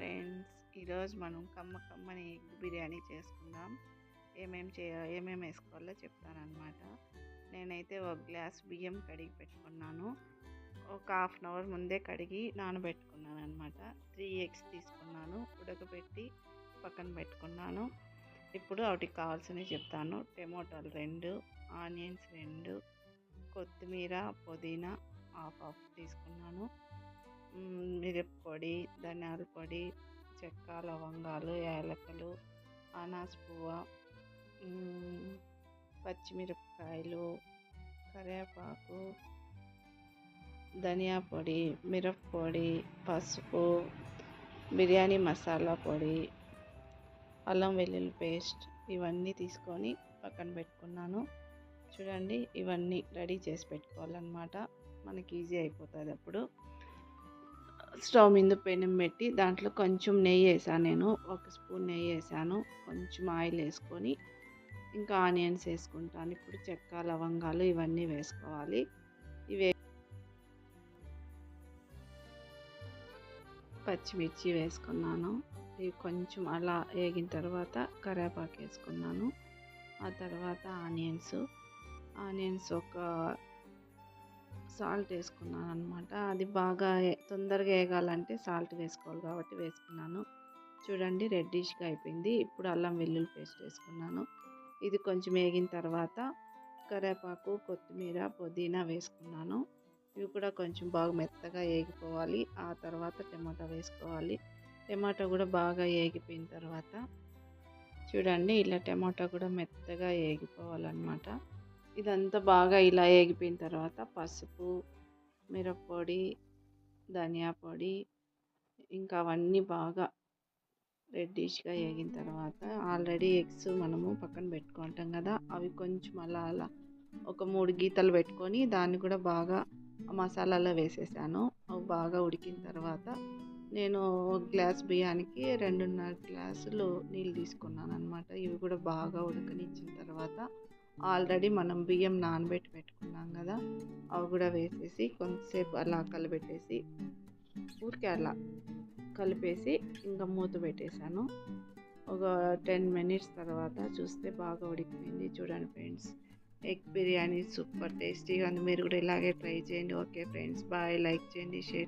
Friends, ఈరోజు మనం కమ్మని ఎగ్ బిర్యానీ చేసుకుందాం. ఏమేమి వేసుకోవాలో చెప్తానమాట. నేనైతే ఒక గ్లాస్ బియ్యం కడిగి పెట్టుకున్నాను. ఒక హాఫ్ అన్ అవర్ ముందే కడిగి నానబెట్టుకున్నాను అనమాట. 3 ఎగ్స్ తీసుకున్నాను, ఉడకబెట్టి పక్కన పెట్టుకున్నాను. ఇప్పుడు వాటికి కావాల్సినవి చెప్తాను. టమాటాలు 2, ఆనియన్స్ 2, కొత్తిమీర పుదీనా హాఫ్ తీసుకున్నాను. మిరప్పొడి, ధనియాల పొడి, చెక్క, లవంగాలు, యాలకులు, అనాస పువ్వు, పచ్చిమిరపకాయలు, కరివేపాకు, ధనియా పొడి, మిరప్పొడి, పసుపు, బిర్యానీ మసాలా పొడి, అల్లం వెల్లుల్లి పేస్ట్ ఇవన్నీ తీసుకొని పక్కన పెట్టుకున్నాను. చూడండి, ఇవన్నీ రెడీ చేసి పెట్టుకోవాలన్నమాట. మనకి ఈజీ అయిపోతుంది. అప్పుడు స్టవ్ మీద పెనం పెట్టి దాంట్లో కొంచెం నెయ్యి వేసాను. నేను 1 స్పూన్ నెయ్యి వేసాను. కొంచెం ఆయిల్ వేసుకొని ఇంకా ఆనియన్స్ వేసుకుంటాను. ఇప్పుడు చెక్క, లవంగాలు ఇవన్నీ వేసుకోవాలి. ఇవి పచ్చిమిర్చి వేసుకున్నాను. ఇవి కొంచెం అలా వేగిన తర్వాత కరివేపాకు వేసుకున్నాను. ఆ తర్వాత ఆనియన్స్ ఒక సాల్ట్ వేసుకున్నాను అనమాట. అది బాగా తొందరగా వేగాలంటే సాల్ట్ వేసుకోవాలి కాబట్టి వేసుకున్నాను. చూడండి, రెడ్డిష్గా అయిపోయింది. ఇప్పుడు అల్లం వెల్లుల్లి పేస్ట్ వేసుకున్నాను. ఇది కొంచెం వేగిన తర్వాత కరివేపాకు, కొత్తిమీర, పుదీనా వేసుకున్నాను. ఇవి కూడా కొంచెం బాగా మెత్తగా వేగిపోవాలి. ఆ తర్వాత టమాటా వేసుకోవాలి. టమాటా కూడా బాగా వేగిపోయిన తర్వాత చూడండి, ఇలా టమాటా కూడా మెత్తగా వేగిపోవాలన్నమాట. ఇదంతా బాగా ఇలా వేగిపోయిన తర్వాత పసుపు, మిరప్పొడి, ధనియా పొడి ఇంకా అవన్నీ బాగా రెడ్డిష్గా వేగిన తర్వాత ఆల్రెడీ ఎగ్స్ మనము పక్కన పెట్టుకుంటాం కదా, అవి కొంచెం అలా ఒక 3 గీతలు పెట్టుకొని దాన్ని కూడా బాగా మసాలాలో వేసేసాను. అవి బాగా ఉడికిన తర్వాత నేను 1 గ్లాస్ బియ్యానికి 2.5 గ్లాసులు నీళ్ళు తీసుకున్నాను అనమాట. ఇవి కూడా బాగా ఉడకనిచ్చిన తర్వాత ఆల్రెడీ మనం బియ్యం నానబెట్టి పెట్టుకున్నాం కదా, అవి కూడా వేసేసి కొంతసేపు అలా కలిపెట్టేసి ఊరికే అలా కలిపేసి ఇంకా మూత పెట్టేశాను. ఒక 10 మినిట్స్ తర్వాత చూస్తే బాగా ఉడికిపోయింది. చూడండి ఫ్రెండ్స్, ఎగ్ బిర్యానీ సూపర్ టేస్టీగా ఉంది. మీరు కూడా ఇలాగే ట్రై చేయండి. Okay friends, bye. లైక్ చేయండి, షేర్